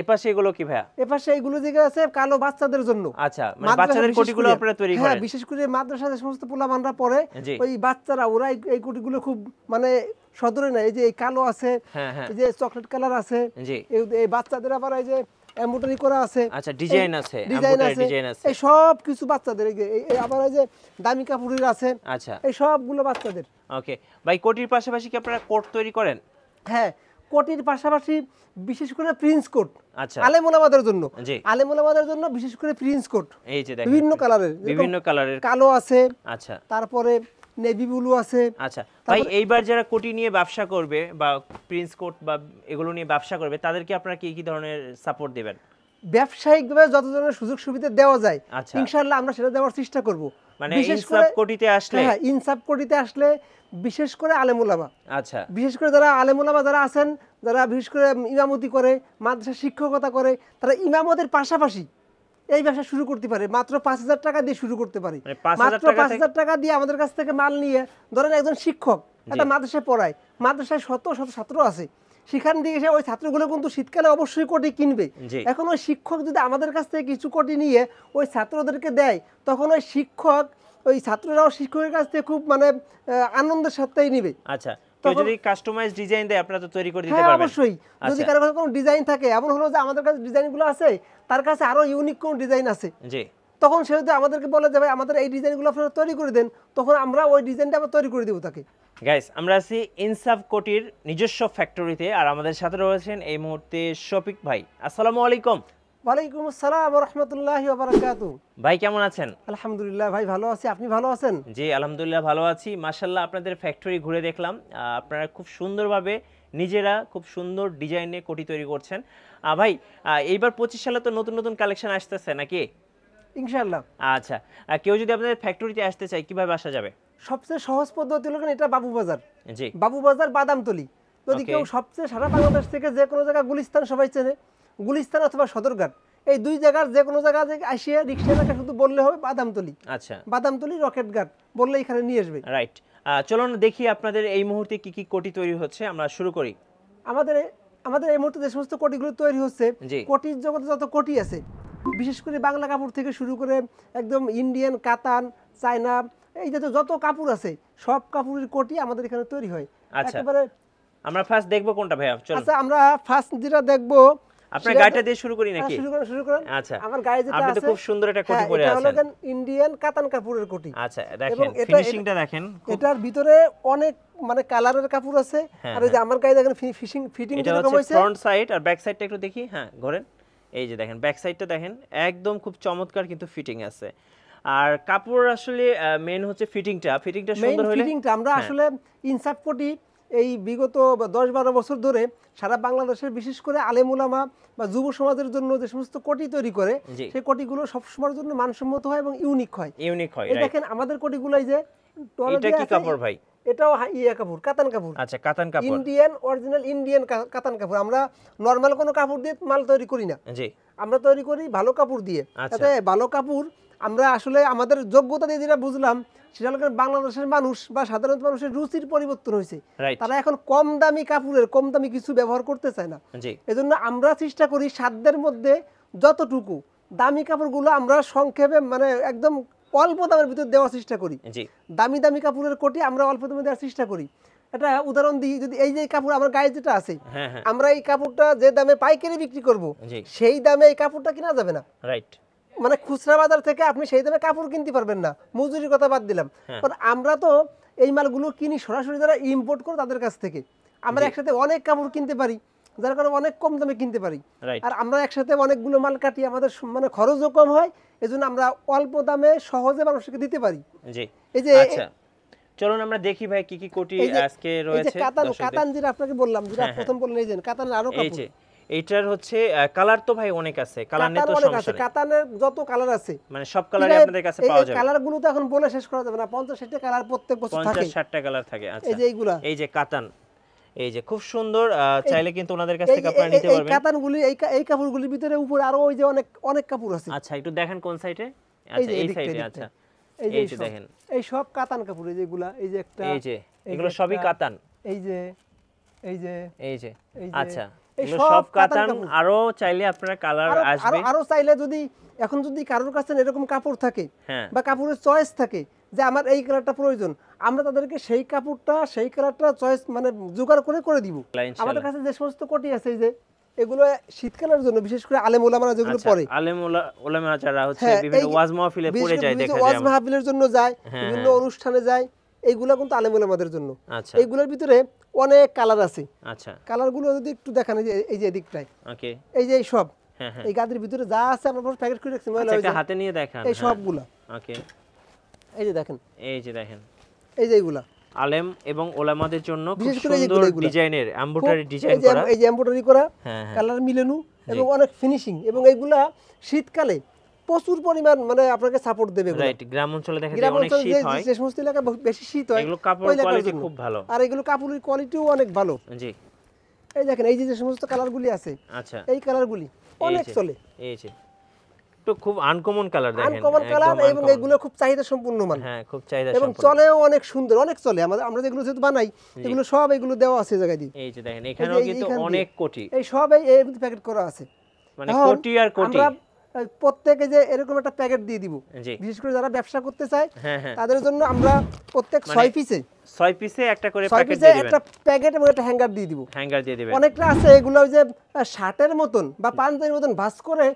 এপাশে এগুলো কি ভাইয়া? এপাশে এইগুলো যেগুলো আছে কালো বাচ্চাদের জন্য। আচ্ছা, মানে বাচ্চাদের কোটিগুলো আপনারা তৈরি করেন? হ্যাঁ, বিশেষ করে মাদ্রাসায় যে সমস্ত পোলাপানরা পড়ে ওই বাচ্চারা ওরা এই কোটিগুলো খুব মানে সদরে না। এই যে এই কালো আছে, এই যে চকলেট কালার আছে, এই বাচ্চাদের আবার এই যে এমব্রয়ডারি করা আছে, আচ্ছা ডিজাইন আছে, এমব্রয়ডারি ডিজাইন আছে, এই সব কিছু বাচ্চাদের। এই আবার এই যে দামি কাপড়ের আছে, আচ্ছা এই সবগুলো বাচ্চাদের। ওকে ভাই, কোটির পাশাপাশি কি আপনারা কোট তৈরি করেন? হ্যাঁ, কোটির পাশাপাশি বিশেষ করে প্রিন্স কোট, আচ্ছা আলেম ওলামাদের জন্য, আলেম ওলামাদের জন্য বিশেষ করে প্রিন্স কোট। এই যে দেখেন বিভিন্ন কালারের কালো আছে, আচ্ছা তারপরে নেভি ব্লু আছে। আচ্ছা ভাই, এইবার যারা কোটি নিয়ে ব্যবসা করবে বা প্রিন্স কোট বা এগুলো নিয়ে ব্যবসা করবে তাদেরকে আপনারা কি কি ধরনের সাপোর্ট দিবেন? ব্যবসায়িকভাবে যত ধরনের সুযোগ সুবিধা দেওয়া যায় ইনশাআল্লাহ আমরা সেটা দেওয়ার চেষ্টা করব। মানে ইনসাফ কোটিতে আসলে, হ্যাঁ, ইনসাফ কোটিতে আসলে বিশেষ করে আলেম ওলামা, আচ্ছা বিশেষ করে যারা আলেম ওলামা যারা আছেন, যারা বিশেষ করে ইমামতি করে, মাদ্রাসা শিক্ষকতা করে, তারা ইমামতের পাশাপাশি এই ব্যবসা শুরু করতে পারে। মাত্র ৫,০০০ টাকা দিয়ে শুরু করতে পারে। মাত্র ৫,০০০ টাকা দিয়ে আমাদের কাছ থেকে মাল নিয়ে, ধরেন একজন শিক্ষক একটা মাদ্রাসায় পড়ায়, মাদ্রাসায় শত শত ছাত্র আছে, সেখান থেকে এসে ওই ছাত্রগুলো কিন্তু শীতকালে অবশ্যই কোটি কিনবে। এখন ওই শিক্ষক যদি আমাদের কাছ থেকে কিছু কোটি নিয়ে ওই ছাত্রদেরকে দেয়, তখন ওই শিক্ষক, ওই ছাত্ররাও শিক্ষকের কাছ থেকে খুব মানে আনন্দের সাথেই নিবে। আচ্ছা, যদি কাস্টমাইজ ডিজাইন দেয় আপনারা তো তৈরি করে দিতে পারবেন? হ্যাঁ, অবশ্যই। যদি কারো কাছে কোনো ডিজাইন থাকে, এমন হলো যে আমাদের কাছে ডিজাইনগুলো আছে, তার কাছে আরো ইউনিক কোন ডিজাইন আছে, তখন সে যদি আমাদেরকে বলে যে ভাই আমাদের এই ডিজাইনগুলো আপনারা তৈরি করে দেন, তখন আমরা ওই ডিজাইনটা আবার তৈরি করে দেব তাকে। গাইস, আমরা আছি ইনসাফ কোটির নিজস্ব ফ্যাক্টরিতে, আর আমাদের সাথে রয়েছেন এই মুহূর্তে শফিক ভাই। আসসালামু আলাইকুম। ওয়ালাইকুম আসসালাম ওয়া রাহমাতুল্লাহি ওয়া বারাকাতুহু। ভাই কেমন আছেন? আলহামদুলিল্লাহ ভাই ভালো আছি, আপনি ভালো আছেন? জি আলহামদুলিল্লাহ ভালো আছি। মাশাআল্লাহ, আপনাদের ফ্যাক্টরি ঘুরে দেখলাম, আপনারা খুব সুন্দরভাবে নিজেরা খুব সুন্দর ডিজাইনে কোটি তৈরি করছেন। ভাই, এইবার 25 সালে তো নতুন নতুন কালেকশন আসতেছে নাকি? ইনশাআল্লাহ। আচ্ছা, কেউ যদি আপনাদের ফ্যাক্টরিতে আসতে চায় কিভাবে আসা যাবে? সবচেয়ে সহজ পদ্ধতি হলো এটা বাবু বাজার। জি, বাবু বাজার বাদামতলি। যদি কেউ সবচেয়ে সারা বাংলাদেশ থেকে যে কোনো জায়গা, গুলিস্তান সবাই চেনে, গুলিস্তান অথবা সদরঘাট, এই দুই জায়গার যে কোনো জায়গা থেকে আসিয়ে রিক্সাটাকে শুধু বললে হবে বাদামতলি। আচ্ছা, বাদামতলি রকেট ঘাট বললে এখানে নিয়ে আসবে। রাইট। চলুন দেখি আপনাদের এই মুহূর্তে কি কি কোটি তৈরি হচ্ছে, আমরা শুরু করি। আমাদের এই মুহূর্তে যে সমস্ত কোটিগুলো তৈরি হচ্ছে, কোটির জগতে যত কোটি আছে, বিশেষ করে বাংলা কাপড় থেকে শুরু করে একদম ইন্ডিয়ান, কাতান, চায়না, এই যত কাপড় আছে সব কাপড়ের কোটি আমাদের এখানে তৈরি হয়। আচ্ছা, আমরা ফার্স্ট দেখব কোনটা ভাইয়া? চলুন। আচ্ছা, আমরা ফার্স্ট যেটা দেখবো, আপনার গাড়িটা দিয়ে শুরু করি নাকি? শুরু করেন। আচ্ছা, আমার গায়ে যেটা আছে, আপনি তো খুব সুন্দর একটা কোটি পরে আছেন। এটা হলো ইন্ডিয়ান কাতান কাপড়ের কোটি। আচ্ছা, দেখেন ফিনিশিংটা দেখেন, এটার ভিতরে অনেক মানে কালারের কাপড় আছে। আর এই যে আমার গায়ে দেখেন ফিটিং যেরকম হইছে, ফ্রন্ট সাইড আর ব্যাক সাইডটা একটু দেখি। হ্যাঁ, ঘোরেন। এই যে দেখেন ব্যাক সাইডটা দেখেন, একদম খুব চমৎকার কিন্তু ফিটিং আছে। আর কাপড় আসলে মেন হচ্ছে ফিটিংটা সুন্দর হলে। আমরা আসলে ইনসাফ কোটি এই বিগত 10-12 বছর ধরে সারা বাংলাদেশের বিশেষ করে আলেম ওলামা বা যুব সমাজের জন্য যে সমস্ত কোটি তৈরি করে, সেই কোটিগুলো সবসময়ের জন্য মানসম্মত হয় এবং ইউনিক হয়। এই দেখেন আমাদের কোটিগুলো, এই যে এটা কি কাপড় ভাই? এটাও কাপড়, কাতান কাপড়। আচ্ছা, কাতান কাপড়, ইন্ডিয়ান অরিজিনাল ইন্ডিয়ান কাতান কাপড়। আমরা নরমাল কোনো কাপড় দিয়ে মাল তৈরি করি না, আমরা তৈরি করি ভালো কাপড় দিয়ে। তাতে ভালো কাপড় আমরা আসলে আমাদের যোগ্যতা দিয়ে যেটা বুঝলাম, সেটা হলো বাংলাদেশের মানুষ বা সাধারণ মানুষের রুচির পরিবর্তন হয়েছে। তারা এখন কম দামি কাপড়ের, কম দামি কিছু ব্যবহার করতে চায় না। এজন্য আমরা চেষ্টা করি সাধ্যের মধ্যে যতটুকু দামি কাপড়গুলো আমরা সংক্ষেপে মানে একদম অল্প দামের ভিতর দেওয়ার চেষ্টা করি। দামি দামি কাপড়ের কোটি আমরা অল্প দামে দেওয়ার চেষ্টা করি। একটা উদাহরণ দিই, যদি এই যে কাপড় আমার গায়ে যেটা আছে, আমরা এই কাপড়টা যে দামে পাইকারি বিক্রি করব, সেই দামে এই কাপড়টা কিনা যাবে না। রাইট, মানে খুচরা বাজার থেকে আপনি সেই দামে কাপড় কিনতে পারবেন না, মজুরির কথা বাদ দিলাম। কারণ আমরা তো এই মালগুলো কিনি সরাসরি যারা ইম্পোর্ট করে তাদের কাছ থেকে। আমরা একসাথে অনেক কাপড় কিনতে পারি, যার কারণে অনেক কম দামে কিনতে পারি। আর আমরা একসাথে অনেকগুলো মাল কাটি, আমাদের মানে খরচও কম হয়, এজন্য আমরা অল্প দামে সহজে মানুষকে দিতে পারি। এই যে চলুন আমরা দেখি ভাই কি কি কোটি আজকে রয়েছে। কাতান যেটা আপনাকে বললাম, যেটা প্রথম বললেন, এই যে কাতান আরো কাপড়। এইটার হচ্ছে কালার তো ভাই অনেক আছে, কালার নিয়ে তো সমস্যা নেই। কাতানের যত কালার আছে মানে সব কালারই আপনাদের কাছে পাওয়া যাবে। এই কালারগুলো তো এখন বলে শেষ করা যাবে না, 50-60টা কালার প্রত্যেক বছর থাকে, 50-60টা কালার থাকে। আচ্ছা, এই যে এইগুলা, এই যে কাতান, এই যে খুব সুন্দর, চাইলে কিন্তু ওনাদের কাছ থেকে আপনারা নিতে পারবেন। এই কাতানগুলি, এই কাপড়গুলির ভিতরে উপরে আরো ওই যে অনেক কাপড় আছে। আচ্ছা, একটু দেখেন কোন সাইডে? আচ্ছা, এই সাইডে। আচ্ছা, এই যে দেখেন, এই সব কাতান কাপড়, এই যেগুলা, এই যে একটা, এই যে এগুলো সবই কাতান। এই যে আচ্ছা, এই সব কাতান। আরো চাইলে আপনারা কালার আসবে, আরো চাইলে যদি এখন যদি কারোর কাছে এরকম কাপড় থাকে বা কাপড়ের চয়েস থাকে যে আমার এই কালারটা প্রয়োজন, আমরা তাদেরকে সেই কাপড়টা সেই কালারটা চয়েস মানে জোগাড় করে দিব। আমাদের কাছে যে সমস্ত কোটি আছে এই যে এগুলো শীতকালের জন্য বিশেষ করে আলেম ওলামারা যেগুলো পরে, আলেম ওলামা যারা হচ্ছে বিভিন্ন ওয়াজ মাহফিলে পড়ে যায়, দেখা যায় ওয়াজ মাহফিলের জন্য যায়, বিভিন্ন অনুষ্ঠানে যায়, এইগুলা কিন্তু আলেম ওলামাদের জন্য। এইগুলোর ভিতরে অনেক কালার আছে। আচ্ছা, কালারগুলো যদি একটু দেখান, এই যে এদিকটায়, ওকে, এই যে এই সব এই গাদির ভিতরে যা আছে আমরা প্যাকেট করে রাখছি, একটা হাতে নিয়ে দেখান, এই সবগুলা, ওকে, এই যে দেখেন, এই যে দেখেন, এই যে এইগুলা আলেম এবং ওলামাদের জন্য খুব সুন্দর ডিজাইনের এমব্রয়ডারি ডিজাইন করা, এই যে এমব্রয়ডারি করা, কালার মিলানো এবং অনেক ফিনিশিং, এবং এইগুলা শীতকালে প্রচুর পরিমাণ মানে আপনাকে সাপোর্ট দেবে। রাইট, গ্রাম অঞ্চলে দেখা যায় অনেক শীত হয়, যে সমস্ত এলাকা বেশি শীত হয়, এগুলো কাপড়ের কোয়ালিটি খুব ভালো, আর এগুলো কাপড়ের কোয়ালিটিও অনেক ভালো। জি, এই দেখেন এই যে সমস্ত কালারগুলি আছে, আচ্ছা, এই কালারগুলি অনেক চলে, এই যে তো খুব আনকমন কালার, দেখেন আনকমন কালার, এবং এগুলো খুব চাহিদা সম্পূর্ণ মাল, হ্যাঁ খুব চাহিদা এবং চলেও অনেক সুন্দর, অনেক চলে। আমরা যেগুলো যেহেতু বানাই এগুলো সব এগুলো দেওয়া আছে জায়গায় দিয়ে, এই যে দেখেন এখানেও কিন্তু অনেক কোটি, এই সব এই প্যাকেট করা আছে, মানে কোটি আর কোটি। আমরা প্রত্যেকে যে এরকম একটা প্যাকেট দিয়ে দিব, বিশেষ করে যারা ব্যবসা করতে চায় তাদের জন্য আমরা প্রত্যেক 6 পিসে একটা করে প্যাকেট দিয়ে দিবেন, একটা প্যাকেট এবং একটা হ্যাঙ্গার দিয়ে দিব, হ্যাঙ্গার দিয়ে দিবেন। অনেকটা আছে এগুলো যে শার্টের মতন বা পাঞ্জাবির মতন ভাঁজ করে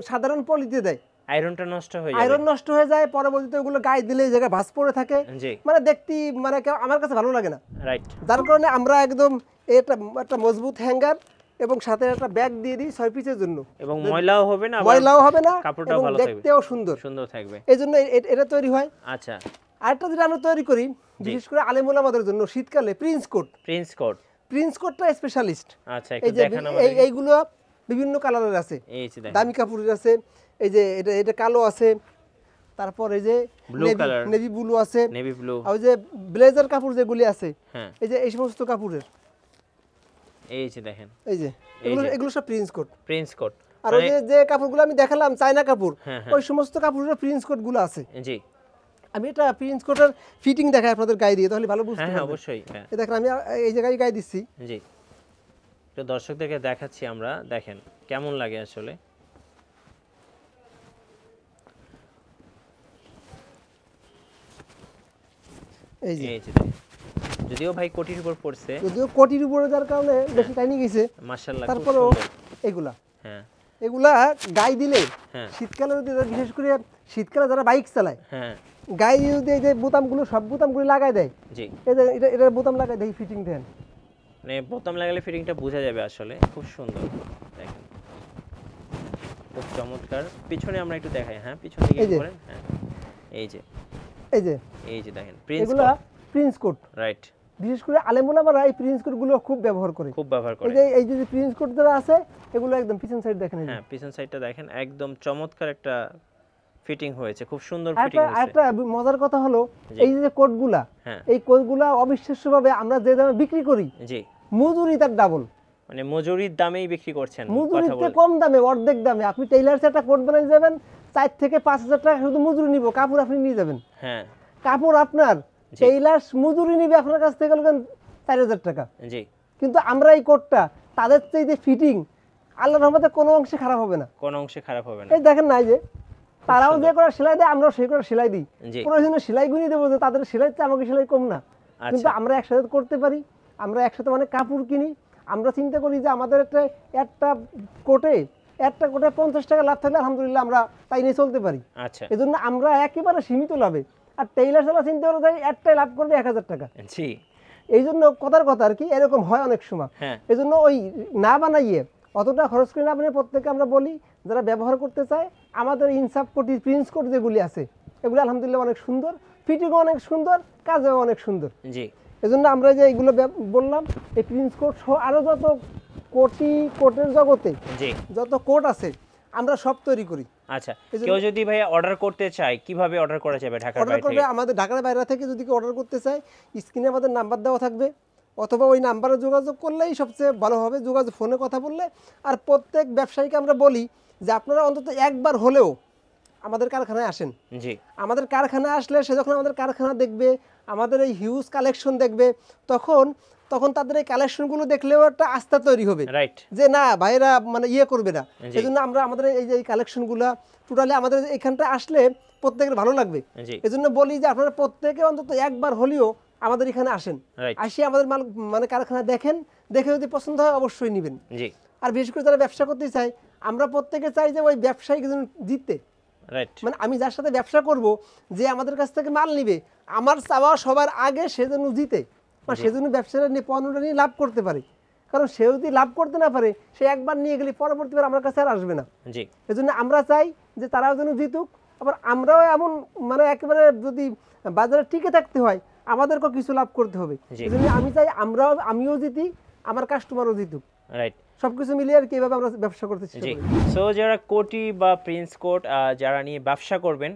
সাধারণ পলিতে দেয়, আয়রনটা নষ্ট হয়ে যায়, আয়রন নষ্ট হয়ে যায়, পরবর্তীতে ওগুলো গায়ে দিলে এই জায়গায় ভাঁজ পড়ে থাকে, মানে দেখতে মানে আমার কাছে ভালো লাগে না। রাইট, যার কারণে আমরা একদম একটা মজবুত হ্যাঙ্গার এবং সাথে একটা ব্যাগ দিয়ে দিই 6 পিসের জন্য, এবং ময়লাও হবে না, কাপড়টাও ভালো থাকবে, দেখতেও সুন্দর থাকবে, এইজন্য এটা তৈরি হয়। আচ্ছা, আরেকটা যেটা আমরা তৈরি করি বিশেষ করে আলেম ওলামাদের জন্য শীতকালে প্রিন্স কোটটা স্পেশালিস্ট। আচ্ছা, একটু দেখান আমাদের। এইগুলো বিভিন্ন কালারের আছে, এই যে দামি কাপড়ের আছে, এই যে এটা কালো আছে, তারপর এই যে নেভি ব্লু আছে, আর ওই যে ব্লেজার কাপড় যেগুলি আছে, এই যে এই সমস্ত কাপড়ের, এই যে দেখেন, এই যে এগুলো সব প্রিন্স কোট। আর ওই যে কাপড়গুলো আমি দেখালাম চায়না কাপড়, ওই সমস্ত কাপড়ের প্রিন্স কোট গুলো আছে। জি, আমি এটা প্রিন্স কোটের ফিটিং দেখাই আপনাদের গায়ে দিয়ে, তাহলে ভালো বুঝতে পারবেন। হ্যাঁ অবশ্যই, এই দেখেন আমি এই জায়গায় গায়ে দিচ্ছি। জি, তো দর্শকদেরকে দেখাচ্ছি আমরা, দেখেন কেমন লাগে আসলে। এই যে যদিও ভাই কোটির উপর পড়ছে, যদিও কোটির উপরে যার কারণে বেশি টাইনি গেছে, মাশাআল্লাহ, তারপরেও এগুলা এগুলা গায়ে দিলে শীতকালে বিশেষ করে শীতকালে যারা বাইক চালায় গায়ে যদি এই যে বোতামগুলো সব বোতামগুলো লাগাই দেয়, জি এটা বোতাম লাগাই দেয়, ফিটিং দেন, মানে বোতাম লাগালে ফিটিংটা বোঝা যাবে আসলে, খুব সুন্দর দেখেন, খুব চমৎকার। পিছনে আমরা একটু দেখাই, হ্যাঁ পিছনে দিকে করেন, হ্যাঁ এই যে দেখেন প্রিন্স কোট, রাইট, বিশেষ করে আলেম ওলামারা এই প্রিন্স কোট গুলো খুব ব্যবহার করে, এই যে প্রিন্স কোট যারা আছে এগুলো একদম পিছন সাইড দেখেন, হ্যাঁ পিছন সাইডটা দেখেন, একদম চমৎকার একটা ফিটিং হয়েছে, খুব সুন্দর ফিটিং হয়েছে। একটা মজার কথা হলো এই যে কোটগুলা, এই কোটগুলা অবিশ্বাস্যভাবে আমরা যে দামে বিক্রি করি, জি মজুরি তার ডাবল, মানে মজুরির দামেই বিক্রি করছেন, মজুরিতে কম দামে, অর্ধেক দামে। আপনি টেইলার একটা কোট বানাই যাবেন 4 থেকে 5,000 টাকা শুধু মজুরি নিব, কাপড় আপনি নিয়ে যাবেন, হ্যাঁ কাপড় আপনার, টেইলার মজুরি নিবে আপনার কাছ থেকে 4,000 টাকা, জি কিন্তু আমরা এই কোটটা তাদের চাইতে ফিটিং আল্লাহর রহমতে কোনো অংশে খারাপ হবে না, কোনো অংশে খারাপ হবে না। এই দেখেন না, যে তারাও যে করে সেলাই দেয় আমরাও সেই করে সেলাই দিই, প্রয়োজনে সেলাই গুনি দেবো, যে তাদের সেলাইতে আমাকে সেলাই কম না, কিন্তু আমরা একসাথে করতে পারি, আমরা একসাথে অনেক কাপড় কিনি। আমরা চিন্তা করি যে আমাদের একটা কোটে 50 টাকা লাভ থাকলে আলহামদুলিল্লাহ আমরা তাই নিয়ে চলতে পারি। আচ্ছা, এই জন্য আমরা একেবারে সীমিত লাভে, আর টেইলার সালা চিন্তা করে যাই একটাই লাভ করবে 1,000 টাকা, জি এই জন্য কথার কথা আর কি এরকম হয় অনেক সময়, এই জন্য ওই না বানাইয়ে অতটা খরচ করে না বানিয়ে প্রত্যেকে আমরা বলি যারা ব্যবহার করতে চায় আমাদের ইনসাফ কোটি প্রিন্স কোট যেগুলি আছে এগুলো আলহামদুলিল্লাহ অনেক সুন্দর, ফিটিংও অনেক সুন্দর, কাজও অনেক সুন্দর, জি এই জন্য আমরা যে এইগুলো বললাম এই প্রিন্স কোট আরো যত কোটের জগতে যত কোট আছে আমরা সব তৈরি করি। আচ্ছা, কেউ যদি ভাই অর্ডার করতে চায় কিভাবে অর্ডার করা যাবে? ঢাকার বাইরে থেকে আমাদের ঢাকার বাইরে থেকে যদি কেউ অর্ডার করতে চায় স্ক্রিনে আমাদের নাম্বার দেওয়া থাকবে, অথবা ওই নাম্বারে যোগাযোগ করলেই সবচেয়ে ভালো হবে, যোগাযোগ ফোনে কথা বললে। আর প্রত্যেক ব্যবসায়ীকে আমরা বলি যে আপনারা অন্তত একবার হলেও আমাদের কারখানায় আসেন, জি আমাদের কারখানায় আসলে সে যখন আমাদের কারখানা দেখবে, আমাদের এই হিউজ কালেকশন দেখবে, তখন তখন তাদের এই কালেকশনগুলো দেখলেও একটা আস্থা তৈরি হবে রাইট, যে না ভাইরা মানে ইয়ে করবে না। এই জন্য আমরা আমাদের এই যে কালেকশনগুলো টোটালি আমাদের এখানটা আসলে প্রত্যেকের ভালো লাগবে। এই জন্য বলি যে আপনারা প্রত্যেকে অন্তত একবার হলেও আমাদের এখানে আসেন, আসি আমাদের মাল মানে কারখানা দেখেন, দেখে যদি পছন্দ হয় অবশ্যই নেবেন। আর বিশেষ করে যারা ব্যবসা করতে চাই, আমরা প্রত্যেকে চাই যে ওই ব্যবসায়িক জিততে, মানে আমি যার সাথে ব্যবসা করব, যে আমাদের কাছ থেকে মাল নিবে, আমার চাওয়া সবার আগে সেজন্য জিতে, মানে সেজন্য ব্যবসাটা নিয়ে পণ্যটা নিয়ে লাভ করতে পারে। কারণ সে যদি লাভ করতে না পারে, সে একবার নিয়ে গেলে পরবর্তীবার আমার কাছে আর আসবে না। এই জন্য আমরা চাই যে তারাও যেন জিতুক, আবার আমরাও এমন মানে একেবারে যদি বাজারে টিকে থাকতে হয় আমাদেরকেও কিছু লাভ করতে হবে। এই জন্য আমি চাই আমিও জিতি, আমার কাস্টমারও জিতুক, সবকিছু মিলিয়ে আর কিভাবে আমরা ব্যবসা করতে চাই। সো যারা কোটি বা প্রিন্স কোট যারা নিয়ে ব্যবসা করবেন,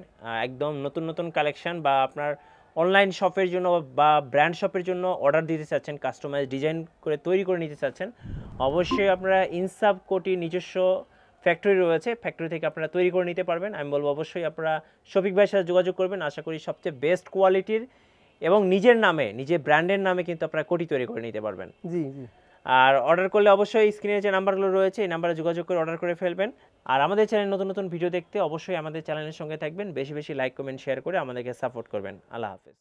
একদম নতুন নতুন কালেকশন বা আপনার অনলাইন শপের জন্য বা ব্র্যান্ড শপের জন্য অর্ডার দিতে চাচ্ছেন, কাস্টমাইজ ডিজাইন করে তৈরি করে নিতে চাচ্ছেন, অবশ্যই আপনারা ইনসাফ কোটি নিজস্ব ফ্যাক্টরি রয়েছে, ফ্যাক্টরি থেকে আপনারা তৈরি করে নিতে পারবেন। আমি বলবো অবশ্যই আপনারা শফিক ভাইয়ের সাথে যোগাযোগ করবেন। আশা করি সবচেয়ে বেস্ট কোয়ালিটির এবং নিজের নামে, নিজের ব্র্যান্ডের নামে কিন্তু আপনারা কোটি তৈরি করে নিতে পারবেন। জি জি। আর অর্ডার করলে অবশ্যই স্ক্রিনে যে নাম্বারগুলো রয়েছে এই নাম্বারে যোগাযোগ করে অর্ডার করে ফেলবেন। আর আমাদের চ্যানেলে নতুন নতুন ভিডিও দেখতে অবশ্যই আমাদের চ্যানেলের সঙ্গে থাকবেন। বেশি বেশি লাইক, কমেন্ট, শেয়ার করে আমাদেরকে সাপোর্ট করবেন। আল্লাহ হাফেজ।